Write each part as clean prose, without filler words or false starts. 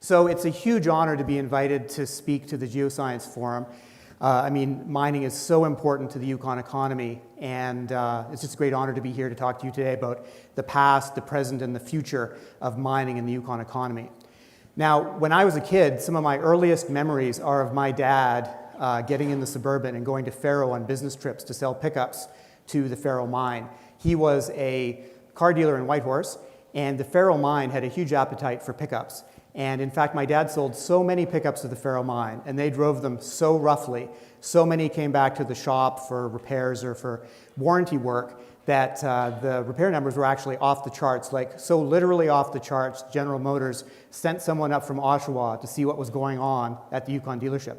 So it's a huge honor to be invited to speak to the Geoscience Forum. I mean, mining is so important to the Yukon economy, and it's just a great honor to be here to talk to you today about the past, the present, and the future of mining in the Yukon economy. Now, when I was a kid, some of my earliest memories are of my dad getting in the Suburban and going to Faro on business trips to sell pickups to the Faro mine. He was a car dealer in Whitehorse, and the Faro mine had a huge appetite for pickups. And in fact, my dad sold so many pickups to the Faro mine, and they drove them so roughly, so many came back to the shop for repairs or for warranty work, that the repair numbers were actually off the charts, like so literally off the charts. General Motors sent someone up from Oshawa to see what was going on at the Yukon dealership.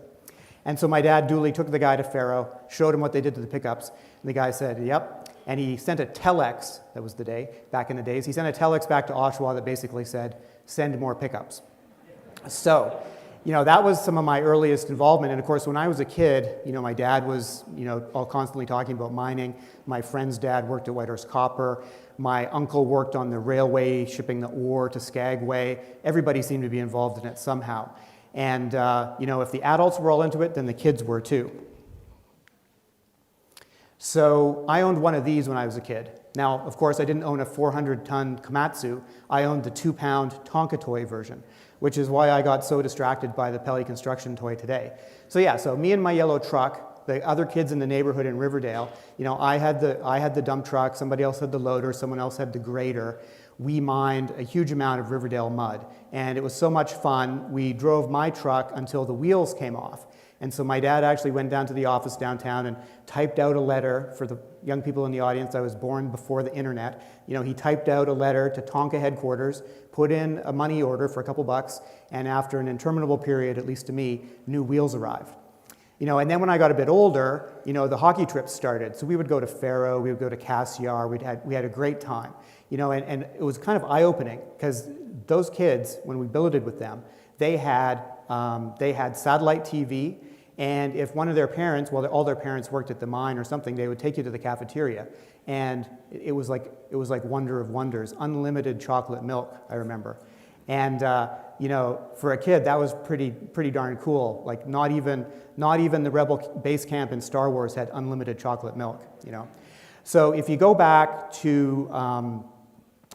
And so my dad duly took the guy to Faro, showed him what they did to the pickups, and the guy said, yep. And he sent a telex, that was the day, back in the days, he sent a telex back to Oshawa that basically said, send more pickups. So, that was some of my earliest involvement. And of course, when I was a kid, my dad was, all constantly talking about mining. My friend's dad worked at Whitehorse Copper. My uncle worked on the railway, shipping the ore to Skagway. Everybody seemed to be involved in it somehow. And, if the adults were all into it, then the kids were too. So I owned one of these when I was a kid. Now, of course, I didn't own a 400-ton Komatsu. I owned the 2-pound Tonka toy version, which is why I got so distracted by the Pelly construction toy today. So me and my yellow truck, the other kids in the neighborhood in Riverdale, I had the dump truck, somebody else had the loader, someone else had the grader. We mined a huge amount of Riverdale mud, and it was so much fun. We drove my truck until the wheels came off. And so my dad actually went down to the office downtown and typed out a letter for the young people in the audience. I was born before the internet. He typed out a letter to Tonka headquarters, put in a money order for a couple bucks, and after an interminable period, at least to me, new wheels arrived. And then when I got a bit older, the hockey trips started. So we would go to Faro, we would go to Cassiar, we had a great time. And it was kind of eye-opening because those kids, when we billeted with them, they had satellite TV, and if one of their parents, well, all their parents worked at the mine or something, they would take you to the cafeteria, and it was like wonder of wonders, unlimited chocolate milk, I remember. And for a kid, that was pretty darn cool. Like not even the Rebel base camp in Star Wars had unlimited chocolate milk. So if you go back to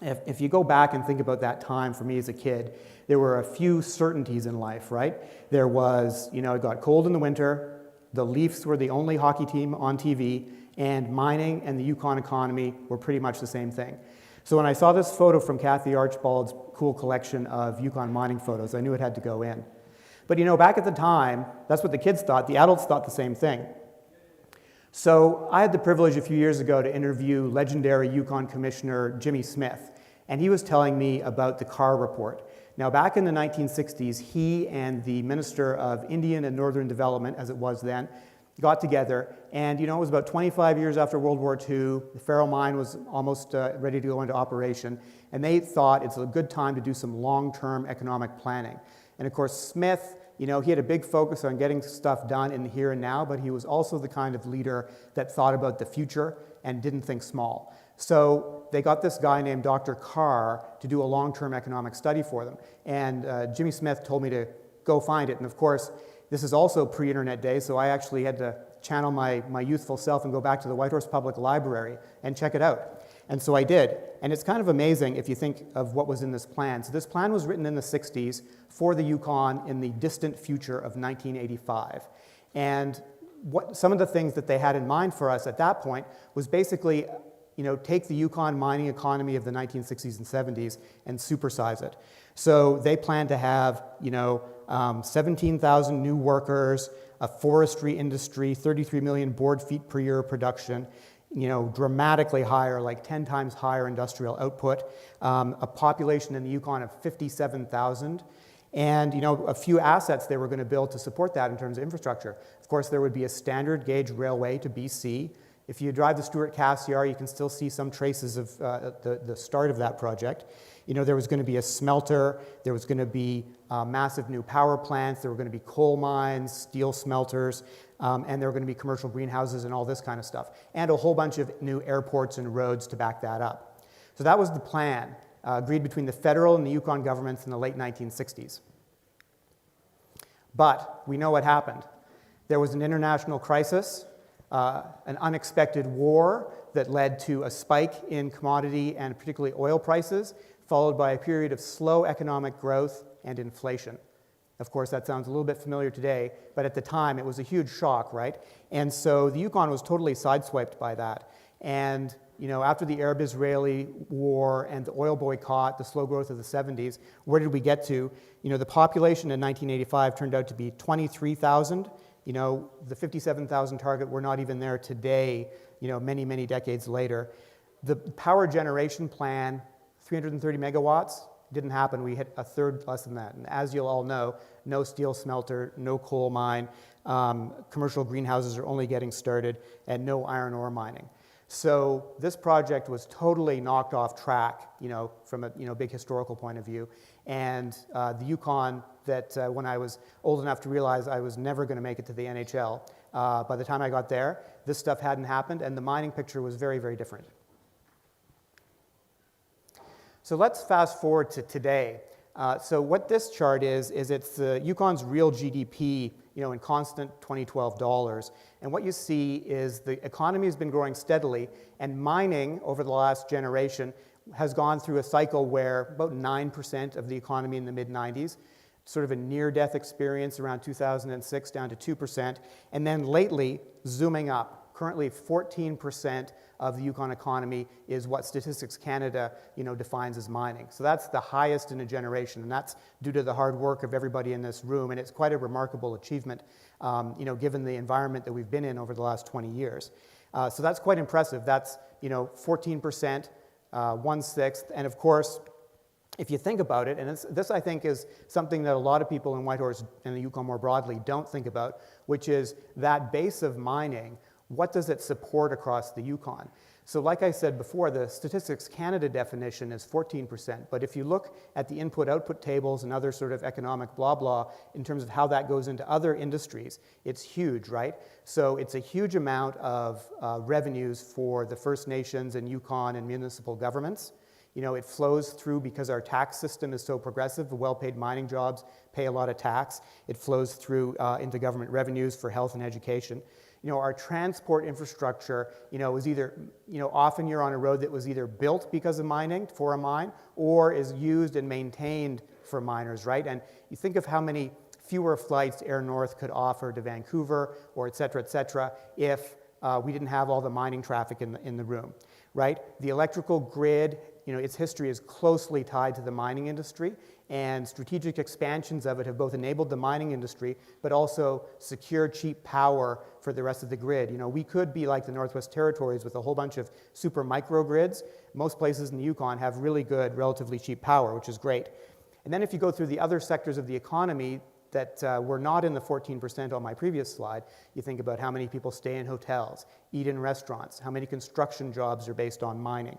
if you go back and think about that time for me as a kid, there were a few certainties in life, right? There was, it got cold in the winter, the Leafs were the only hockey team on TV, and mining and the Yukon economy were pretty much the same thing. So when I saw this photo from Kathy Archibald's cool collection of Yukon mining photos, I knew it had to go in. But back at the time, that's what the kids thought. The adults thought the same thing. So I had the privilege a few years ago to interview legendary Yukon Commissioner Jimmy Smith, and he was telling me about the Carr Report. Now, back in the 1960s, he and the Minister of Indian and Northern Development, as it was then, got together, and it was about 25 years after World War II. The Faro mine was almost ready to go into operation, and they thought it's a good time to do some long-term economic planning. And of course, Smith, he had a big focus on getting stuff done in the here and now, but he was also the kind of leader that thought about the future and didn't think small. So they got this guy named Dr. Carr to do a long-term economic study for them. And Jimmy Smith told me to go find it. And of course, this is also pre-internet days, so I actually had to channel my youthful self and go back to the Whitehorse Public Library and check it out. And so I did. And it's kind of amazing if you think of what was in this plan. So this plan was written in the 60s for the Yukon in the distant future of 1985. And some of the things that they had in mind for us at that point was basically take the Yukon mining economy of the 1960s and 70s and supersize it. So they planned to have, 17,000 new workers, a forestry industry, 33 million board feet per year of production, dramatically higher, like 10 times higher industrial output, a population in the Yukon of 57,000, and a few assets they were going to build to support that in terms of infrastructure. Of course, there would be a standard gauge railway to BC. If you drive the Stewart Cassiar, you can still see some traces of the start of that project. There was going to be a smelter, there was going to be massive new power plants, there were going to be coal mines, steel smelters, and there were going to be commercial greenhouses and all this kind of stuff, and a whole bunch of new airports and roads to back that up. So that was the plan, agreed between the federal and the Yukon governments in the late 1960s. But we know what happened. There was an international crisis, an unexpected war that led to a spike in commodity and particularly oil prices, followed by a period of slow economic growth and inflation. Of course, that sounds a little bit familiar today, but at the time it was a huge shock, right? And so the Yukon was totally sideswiped by that. And after the Arab-Israeli war and the oil boycott, the slow growth of the 70s, where did we get to? The population in 1985 turned out to be 23,000. The 57,000 target, we're not even there today, many, many decades later. The power generation plan, 330 megawatts, didn't happen. We hit a third less than that. And as you'll all know, no steel smelter, no coal mine, commercial greenhouses are only getting started, and no iron ore mining. So this project was totally knocked off track, from a big historical point of view. And the Yukon, that when I was old enough to realize I was never going to make it to the NHL, by the time I got there, this stuff hadn't happened, and the mining picture was very, very different. So let's fast forward to today. So what this chart is it's the Yukon's real GDP, in constant 2012 dollars. And what you see is the economy has been growing steadily, and mining over the last generation has gone through a cycle where about 9% of the economy in the mid-90s, sort of a near-death experience around 2006 down to 2%, and then lately zooming up. Currently 14% of the Yukon economy is what Statistics Canada defines as mining. So that's the highest in a generation, and that's due to the hard work of everybody in this room, and it's quite a remarkable achievement given the environment that we've been in over the last 20 years. So that's quite impressive. That's 14%, 1/6, and of course, if you think about it, and this I think is something that a lot of people in Whitehorse and the Yukon more broadly don't think about, which is that base of mining. What does it support across the Yukon? So like I said before, the Statistics Canada definition is 14%, but if you look at the input-output tables and other sort of economic blah-blah in terms of how that goes into other industries, it's huge, right? So it's a huge amount of revenues for the First Nations and Yukon and municipal governments. It flows through because our tax system is so progressive. The well-paid mining jobs pay a lot of tax. It flows through into government revenues for health and education. Our transport infrastructure, is either, often you're on a road that was either built because of mining, for a mine, or is used and maintained for miners, right? And you think of how many fewer flights Air North could offer to Vancouver, or et cetera, if we didn't have all the mining traffic in the room, right? The electrical grid, its history is closely tied to the mining industry, and strategic expansions of it have both enabled the mining industry, but also secured cheap power for the rest of the grid. We could be like the Northwest Territories with a whole bunch of super microgrids. Most places in the Yukon have really good, relatively cheap power, which is great. And then if you go through the other sectors of the economy that were not in the 14% on my previous slide, you think about how many people stay in hotels, eat in restaurants, how many construction jobs are based on mining,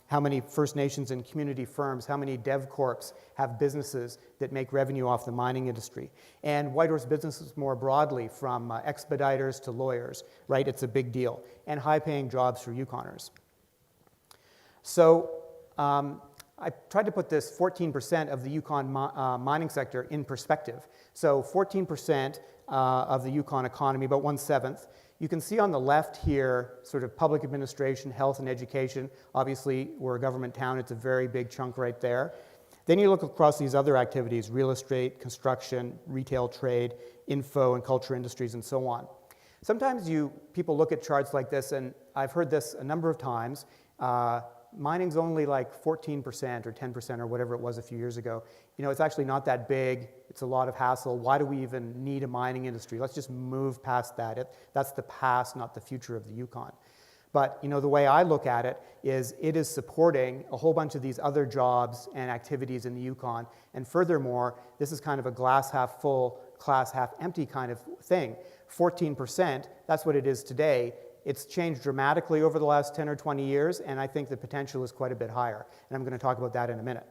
how many First Nations and community firms, how many dev corps have businesses that make revenue off the mining industry. And Whitehorse businesses more broadly, from expediters to lawyers, right? It's a big deal. And high-paying jobs for Yukoners. So I tried to put this 14% of the Yukon mining sector in perspective. So 14% of the Yukon economy, about 1/7. You can see on the left here sort of public administration, health and education. Obviously, we're a government town. It's a very big chunk right there. Then you look across these other activities: real estate, construction, retail trade, info and culture industries, and so on. Sometimes people look at charts like this, and I've heard this a number of times. Mining's only like 14% or 10% or whatever it was a few years ago. It's actually not that big. It's a lot of hassle. Why do we even need a mining industry? Let's just move past that. That's the past, not the future of the Yukon. But the way I look at it is supporting a whole bunch of these other jobs and activities in the Yukon. And furthermore, this is kind of a glass half full, glass half empty kind of thing. 14%, that's what it is today. It's changed dramatically over the last 10 or 20 years, and I think the potential is quite a bit higher. And I'm going to talk about that in a minute.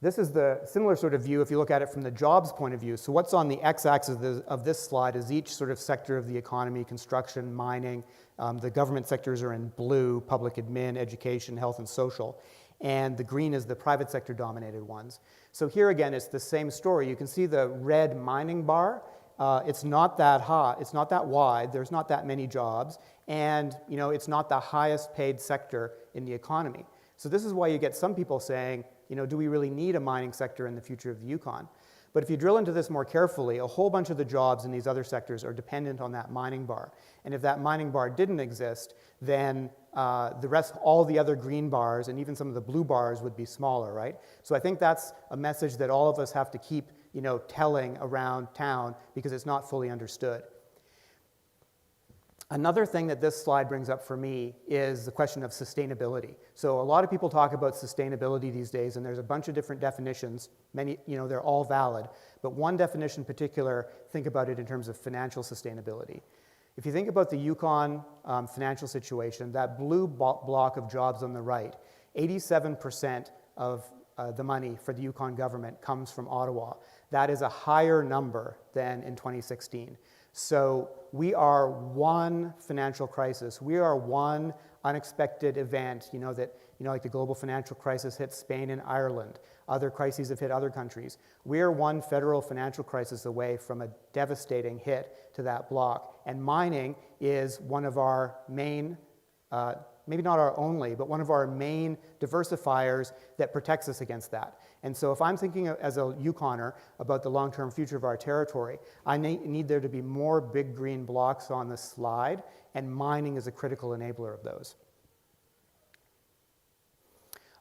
This is the similar sort of view if you look at it from the jobs point of view. So what's on the x-axis of this slide is each sort of sector of the economy: construction, mining. The government sectors are in blue: public admin, education, health, and social. And the green is the private sector dominated ones. So here again, it's the same story. You can see the red mining bar. It's not that high, it's not that wide, there's not that many jobs, and it's not the highest paid sector in the economy. So this is why you get some people saying, do we really need a mining sector in the future of the Yukon? But if you drill into this more carefully, a whole bunch of the jobs in these other sectors are dependent on that mining bar. And if that mining bar didn't exist, then the rest, all the other green bars and even some of the blue bars would be smaller, right? So I think that's a message that all of us have to keep telling around town because it's not fully understood. Another thing that this slide brings up for me is the question of sustainability. So a lot of people talk about sustainability these days, and there's a bunch of different definitions. Many, they're all valid. But one definition in particular, think about it in terms of financial sustainability. If you think about the Yukon financial situation, that blue block of jobs on the right, 87% of the money for the Yukon government comes from Ottawa. That is a higher number than in 2016. So we are one financial crisis. We are one unexpected event, like the global financial crisis hit Spain and Ireland. Other crises have hit other countries. We are one federal financial crisis away from a devastating hit to that block. And mining is one of our main, maybe not our only, but one of our main diversifiers that protects us against that. And so if I'm thinking as a Yukoner about the long-term future of our territory, I need there to be more big green blocks on the slide, and mining is a critical enabler of those.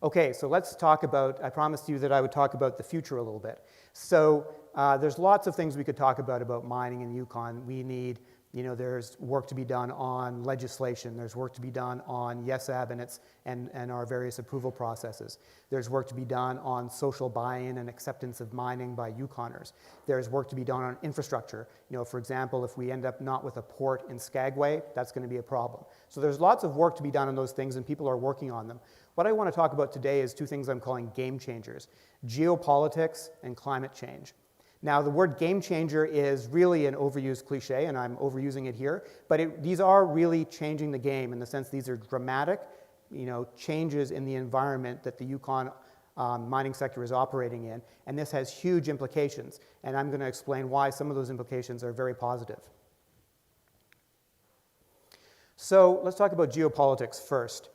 Okay, so let's talk about, I promised you that I would talk about the future a little bit. So there's lots of things we could talk about mining in Yukon. We need, there's work to be done on legislation. There's work to be done on YESAB and our various approval processes. There's work to be done on social buy-in and acceptance of mining by Yukoners. There's work to be done on infrastructure. For example, if we end up not with a port in Skagway, that's going to be a problem. So there's lots of work to be done on those things, and people are working on them. What I want to talk about today is two things I'm calling game changers: geopolitics and climate change. Now, the word game changer is really an overused cliche, and I'm overusing it here, but these are really changing the game in the sense these are dramatic, changes in the environment that the Yukon mining sector is operating in, and this has huge implications, and I'm going to explain why some of those implications are very positive. So let's talk about geopolitics first.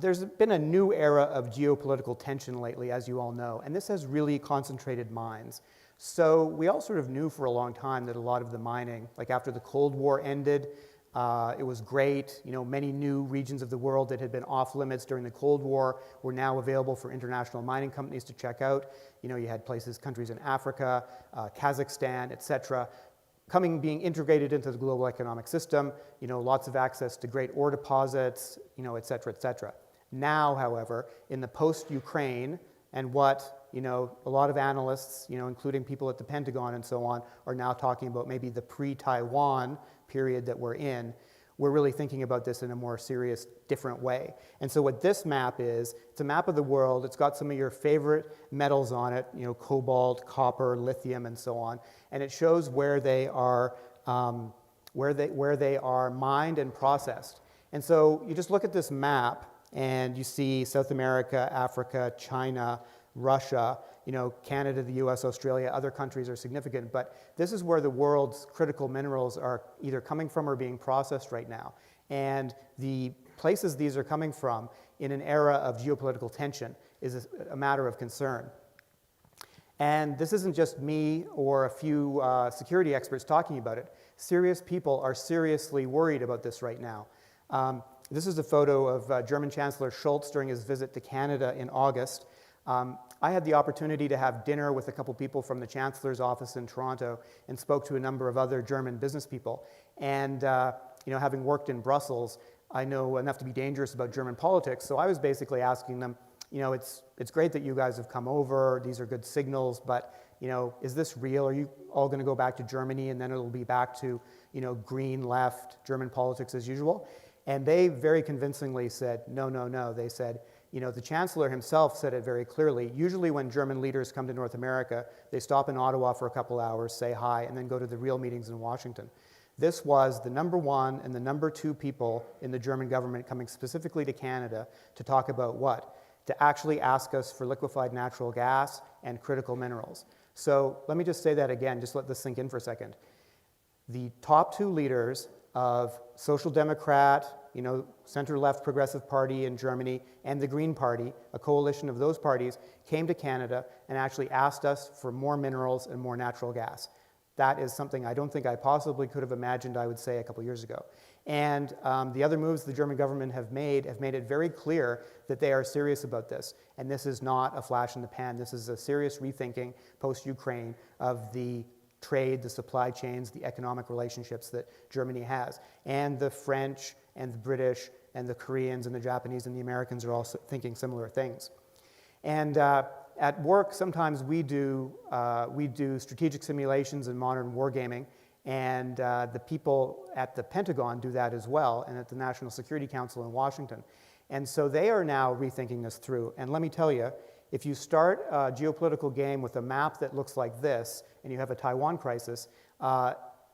There's been a new era of geopolitical tension lately, as you all know, and this has really concentrated mines. So we all sort of knew for a long time that a lot of the mining, like after the Cold War ended, it was great. Many new regions of the world that had been off limits during the Cold War were now available for international mining companies to check out. You had countries in Africa, Kazakhstan, etc., being integrated into the global economic system, lots of access to great ore deposits, et cetera, et cetera. Now, however, in the post-Ukraine and what, a lot of analysts, including people at the Pentagon and so on, are now talking about maybe the pre-Taiwan period that we're in, we're really thinking about this in a more serious, different way. And so what this map is, it's a map of the world. It's got some of your favorite metals on it, cobalt, copper, lithium, and so on. And it shows where they are, where they are mined and processed. And so you just look at this map, and you see South America, Africa, China, Russia, Canada, the US, Australia, other countries are significant, but this is where the world's critical minerals are either coming from or being processed right now. And the places these are coming from in an era of geopolitical tension is a matter of concern. And this isn't just me or a few security experts talking about it. Serious people are seriously worried about this right now. This is a photo of German Chancellor Scholz during his visit to Canada in August. I had the opportunity to have dinner with a couple people from the Chancellor's office in Toronto and spoke to a number of other German business people. And having worked in Brussels, I know enough to be dangerous about German politics. So I was basically asking them, it's great that you guys have come over. These are good signals, but is this real? Are you all going to go back to Germany and then it'll be back to green left German politics as usual? And they very convincingly said, no, no, no. They said, the Chancellor himself said it very clearly. Usually when German leaders come to North America, they stop in Ottawa for a couple hours, say hi, and then go to the real meetings in Washington. This was the number one and the number two people in the German government coming specifically to Canada to talk about what? to actually ask us for liquefied natural gas and critical minerals. So let me just say that again, just let this sink in for a second. The top two leaders of Social Democrat, center-left Progressive Party in Germany, and the Green Party, a coalition of those parties, came to Canada and actually asked us for more minerals and more natural gas. That is something I don't think I possibly could have imagined I would say a couple years ago. And the other moves the German government have made it very clear that they are serious about this. And this is not a flash in the pan. This is a serious rethinking post-Ukraine of the trade, the supply chains, the economic relationships that Germany has. And the French and the British and the Koreans and the Japanese and the Americans are also thinking similar things. And at work, sometimes we do strategic simulations and modern wargaming, and the people at the Pentagon do that as well, and at the National Security Council in Washington. And so they are now rethinking this through. And let me tell you, if you start a geopolitical game with a map that looks like this, and you have a Taiwan crisis,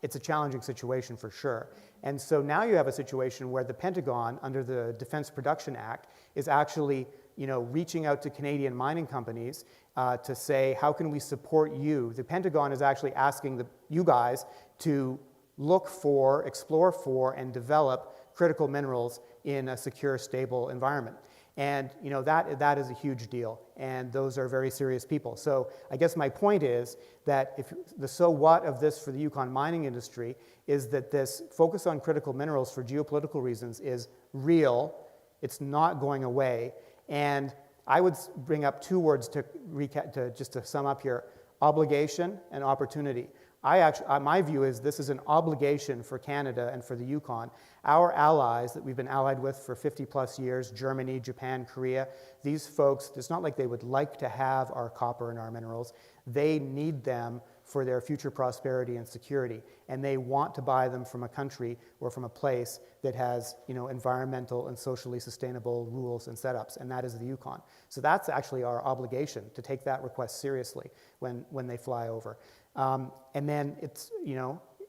it's a challenging situation for sure. And so now you have a situation where the Pentagon, under the Defense Production Act, is actually reaching out to Canadian mining companies to say, how can we support you? The Pentagon is actually asking you guys to look for, explore for, and develop critical minerals in a secure, stable environment. And that is a huge deal, and those are very serious people. So I guess my point is that if the so what of this for the Yukon mining industry is that this focus on critical minerals for geopolitical reasons is real, it's not going away, and I would bring up two words just to sum up here: obligation and opportunity. My view is this is an obligation for Canada and for the Yukon. Our allies that we've been allied with for 50 plus years, Germany, Japan, Korea, these folks, it's not like they would like to have our copper and our minerals. They need them for their future prosperity and security. And they want to buy them from a country or from a place that has environmental and socially sustainable rules and setups, and that is the Yukon. So that's actually our obligation, to take that request seriously when they fly over. And then it's,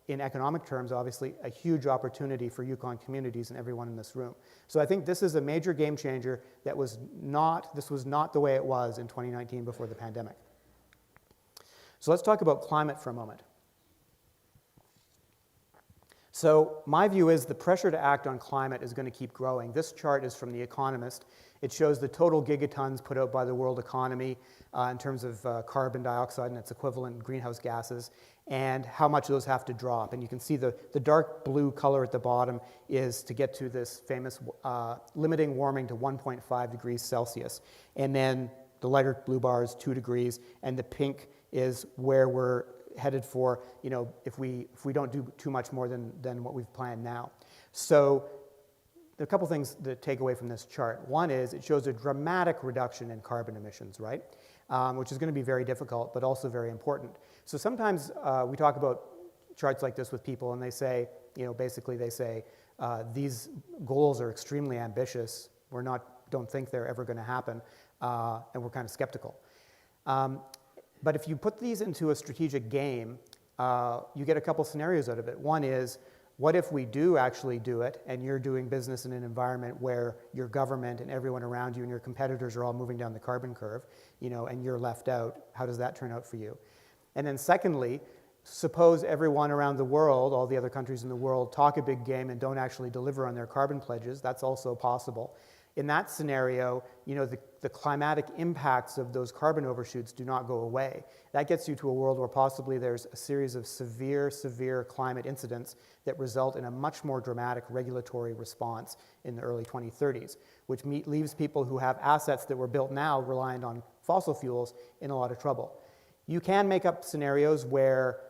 in economic terms, obviously, a huge opportunity for Yukon communities and everyone in this room. So I think this is a major game changer this was not the way it was in 2019 before the pandemic. So let's talk about climate for a moment. So my view is the pressure to act on climate is going to keep growing. This chart is from The Economist. It shows the total gigatons put out by the world economy in terms of carbon dioxide and its equivalent greenhouse gases, and how much those have to drop. And you can see the dark blue color at the bottom is to get to this famous limiting warming to 1.5 degrees Celsius. And then the lighter blue bar is 2 degrees, and the pink is where we're headed for, if we don't do too much more than what we've planned now. So there are a couple things to take away from this chart. One is it shows a dramatic reduction in carbon emissions, right? Which is going to be very difficult, but also very important. So sometimes we talk about charts like this with people, and they say, basically they say, these goals are extremely ambitious. Don't think they're ever going to happen, and we're kind of skeptical. But if you put these into a strategic game, you get a couple scenarios out of it. One is, what if we do actually do it, and you're doing business in an environment where your government and everyone around you and your competitors are all moving down the carbon curve, and you're left out? How does that turn out for you? And then secondly, suppose everyone around the world, all the other countries in the world, talk a big game and don't actually deliver on their carbon pledges. That's also possible. In that scenario, the climatic impacts of those carbon overshoots do not go away. That gets you to a world where possibly there's a series of severe climate incidents that result in a much more dramatic regulatory response in the early 2030s, which leaves people who have assets that were built now reliant on fossil fuels in a lot of trouble. You can make up scenarios where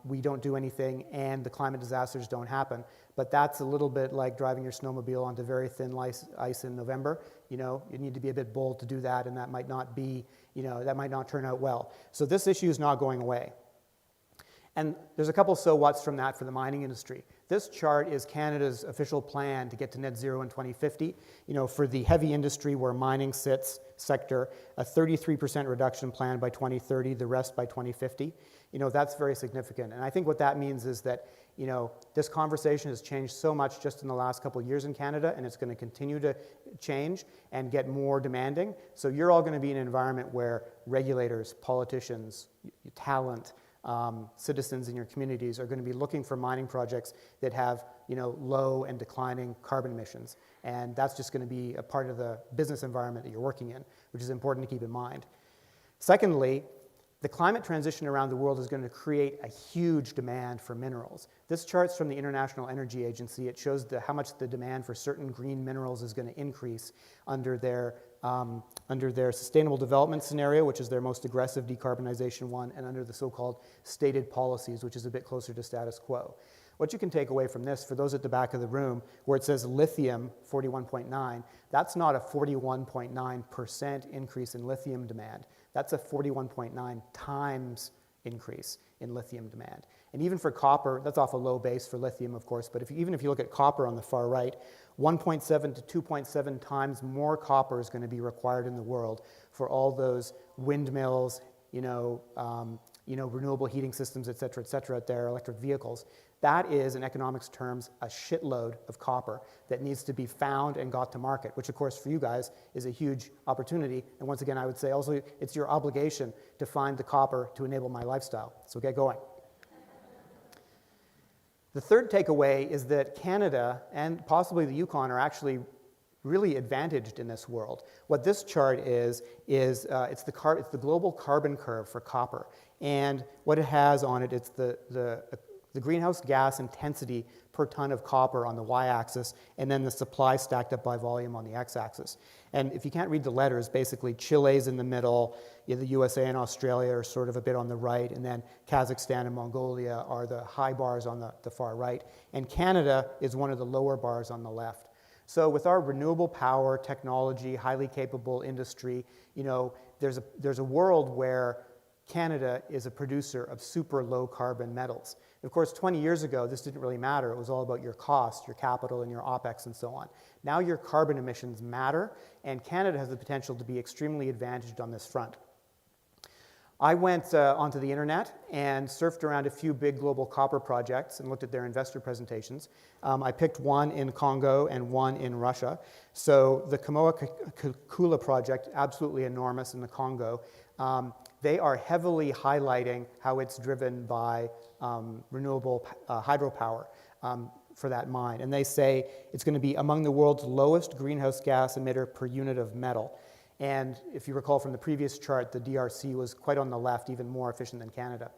we don't do anything and the climate disasters don't happen, but that's a little bit like driving your snowmobile onto very thin ice in November. You need to be a bit bold to do that, and that might not be, that might not turn out well. So this issue is not going away. And there's a couple so what's from that for the mining industry. This chart is Canada's official plan to get to net zero in 2050. For the heavy industry where mining sits sector, a 33% reduction plan by 2030, the rest by 2050. That's very significant. And I think what that means is that This conversation has changed so much just in the last couple of years in Canada, and it's going to continue to change and get more demanding. So you're all going to be in an environment where regulators, politicians, talent, citizens in your communities are going to be looking for mining projects that have low and declining carbon emissions. And that's just going to be a part of the business environment that you're working in, which is important to keep in mind. Secondly, the climate transition around the world is going to create a huge demand for minerals. This chart's from the International Energy Agency. It shows how much the demand for certain green minerals is going to increase under their sustainable development scenario, which is their most aggressive decarbonization one, and under the so-called stated policies, which is a bit closer to status quo. What you can take away from this, for those at the back of the room, where it says lithium, 41.9, that's not a 41.9% increase in lithium demand. That's a 41.9 times increase in lithium demand. And even for copper, that's off a low base for lithium, of course, but even if you look at copper on the far right, 1.7 to 2.7 times more copper is going to be required in the world for all those windmills, renewable heating systems, et cetera, out there, electric vehicles. That is, in economics terms, a shitload of copper that needs to be found and got to market, which, of course, for you guys is a huge opportunity. And once again, I would say also it's your obligation to find the copper to enable my lifestyle. So get going. The third takeaway is that Canada and possibly the Yukon are actually really advantaged in this world. What this chart is it's the global carbon curve for copper. And what it has on it, it's the greenhouse gas intensity per ton of copper on the y-axis, and then the supply stacked up by volume on the x-axis. And if you can't read the letters, basically Chile's in the middle, the USA and Australia are sort of a bit on the right, and then Kazakhstan and Mongolia are the high bars on the far right, and Canada is one of the lower bars on the left. So with our renewable power, technology, highly capable industry, there's a world where Canada is a producer of super low carbon metals. Of course, 20 years ago, this didn't really matter. It was all about your cost, your capital, and your OPEX, and so on. Now your carbon emissions matter, and Canada has the potential to be extremely advantaged on this front. I went onto the internet and surfed around a few big global copper projects and looked at their investor presentations. I picked one in Congo and one in Russia. So the Kamoa-Kakula project, absolutely enormous in the Congo. They are heavily highlighting how it's driven by renewable hydropower for that mine. And they say it's going to be among the world's lowest greenhouse gas emitter per unit of metal. And if you recall from the previous chart, the DRC was quite on the left, even more efficient than Canada.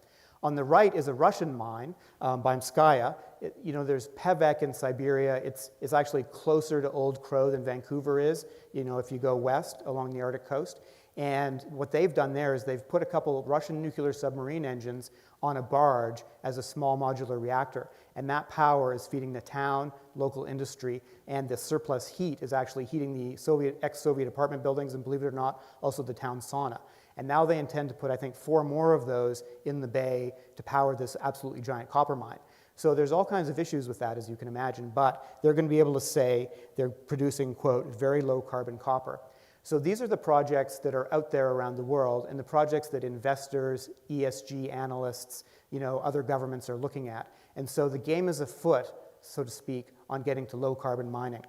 On the right is a Russian mine, Baimskaya. There's Pevek in Siberia. It's actually closer to Old Crow than Vancouver is, if you go west along the Arctic coast. And what they've done there is they've put a couple of Russian nuclear submarine engines on a barge as a small modular reactor. And that power is feeding the town, local industry, and the surplus heat is actually heating the ex-Soviet apartment buildings, and believe it or not, also the town sauna. And now they intend to put, I think, 4 more of those in the bay to power this absolutely giant copper mine. So there's all kinds of issues with that, as you can imagine, but they're going to be able to say they're producing, quote, very low carbon copper. So these are the projects that are out there around the world, and the projects that investors, ESG analysts, other governments are looking at. And so the game is afoot, so to speak, on getting to low carbon mining.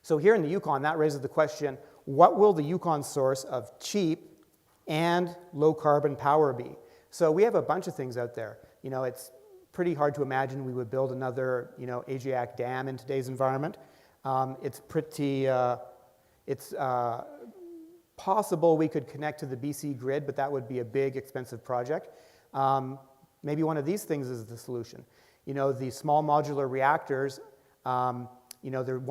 So here in the Yukon, that raises the question, what will the Yukon source of cheap and low carbon power be? So we have a bunch of things out there. It's pretty hard to imagine we would build another, Ajiac Dam in today's environment. It's possible we could connect to the BC grid, but that would be a big, expensive project. Maybe one of these things is the solution. The small modular reactors, one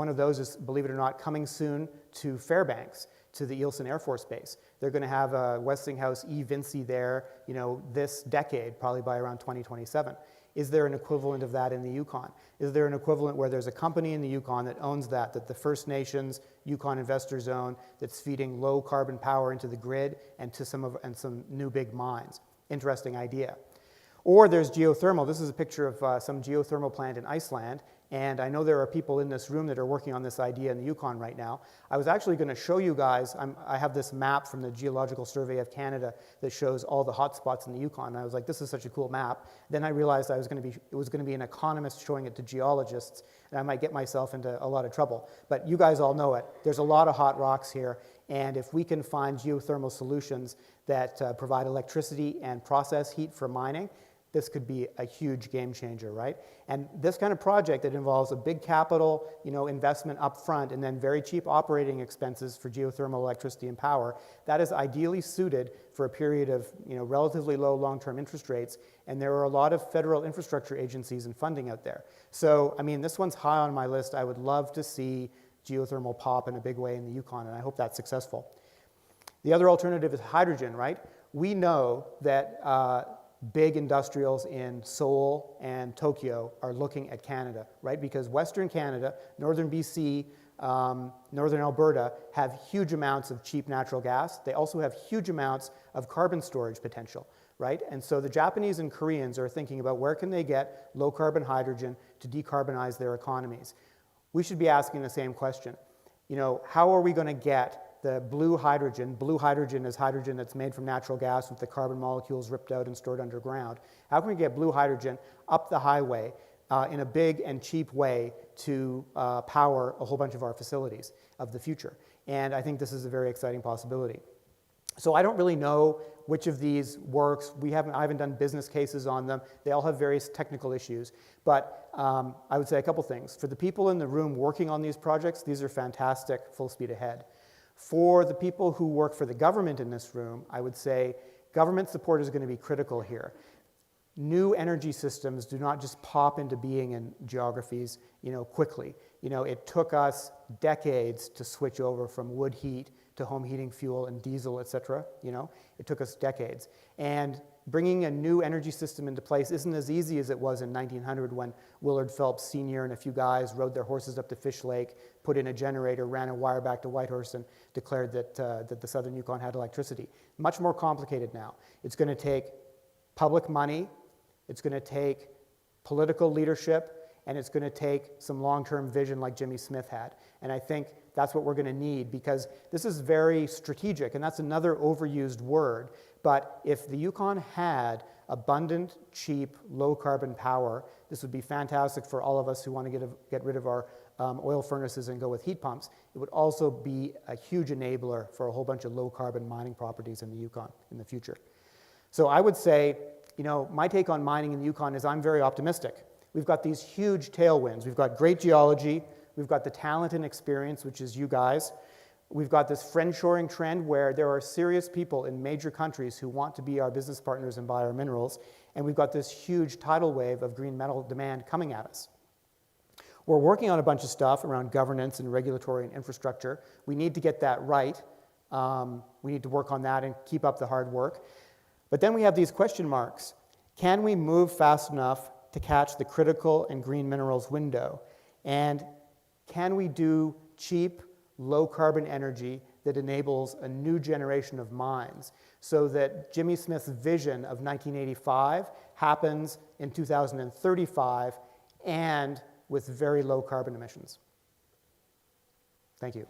of those is, believe it or not, coming soon to Fairbanks, to the Eelson Air Force Base. They're going to have a Westinghouse eVinci there, this decade, probably by around 2027. Is there an equivalent of that in the Yukon? Is there an equivalent where there's a company in the Yukon that owns that the First Nations, Yukon investors own, that's feeding low carbon power into the grid and to some new big mines? Interesting idea. Or there's geothermal. This is a picture of some geothermal plant in Iceland. And I know there are people in this room that are working on this idea in the Yukon right now. I was actually going to show you guys, I have this map from the Geological Survey of Canada that shows all the hotspots in the Yukon. And I was like, this is such a cool map. Then I realized it was going to be an economist showing it to geologists, and I might get myself into a lot of trouble. But you guys all know it. There's a lot of hot rocks here. And if we can find geothermal solutions that provide electricity and process heat for mining, this could be a huge game changer, right? And this kind of project that involves a big capital, investment up front and then very cheap operating expenses for geothermal electricity and power, that is ideally suited for a period of relatively low long-term interest rates. And there are a lot of federal infrastructure agencies and funding out there. So, this one's high on my list. I would love to see geothermal pop in a big way in the Yukon, and I hope that's successful. The other alternative is hydrogen, right? We know that big industrials in Seoul and Tokyo are looking at Canada, right? Because Western Canada, northern BC, northern Alberta have huge amounts of cheap natural gas. They also have huge amounts of carbon storage potential, right? And so the Japanese and Koreans are thinking about where can they get low carbon hydrogen to decarbonize their economies. We should be asking the same question. How are we going to get the blue hydrogen? Blue hydrogen is hydrogen that's made from natural gas with the carbon molecules ripped out and stored underground. How can we get blue hydrogen up the highway in a big and cheap way to power a whole bunch of our facilities of the future? And I think this is a very exciting possibility. So I don't really know which of these works. I haven't done business cases on them. They all have various technical issues. But I would say a couple things. For the people in the room working on these projects, these are fantastic, full speed ahead. For the people who work for the government in this room, I would say government support is going to be critical here. New energy systems do not just pop into being in geographies, quickly. It took us decades to switch over from wood heat to home heating fuel and diesel, et cetera. It took us decades. And bringing a new energy system into place isn't as easy as it was in 1900 when Willard Phelps Sr. and a few guys rode their horses up to Fish Lake, put in a generator, ran a wire back to Whitehorse, and declared that the southern Yukon had electricity. Much more complicated now. It's going to take public money, it's going to take political leadership, and it's going to take some long-term vision like Jimmy Smith had. And I think that's what we're going to need, because this is very strategic, and that's another overused word. But if the Yukon had abundant, cheap, low-carbon power, this would be fantastic for all of us who want to get rid of our oil furnaces and go with heat pumps. It would also be a huge enabler for a whole bunch of low-carbon mining properties in the Yukon in the future. So I would say, my take on mining in the Yukon is I'm very optimistic. We've got these huge tailwinds. We've got great geology. We've got the talent and experience, which is you guys. We've got this friendshoring trend where there are serious people in major countries who want to be our business partners and buy our minerals. And we've got this huge tidal wave of green metal demand coming at us. We're working on a bunch of stuff around governance and regulatory and infrastructure. We need to get that right. We need to work on that and keep up the hard work. But then we have these question marks. Can we move fast enough to catch the critical and green minerals window? And can we do cheap, low-carbon energy that enables a new generation of mines so that Jimmy Smith's vision of 1985 happens in 2035 and with very low carbon emissions? Thank you.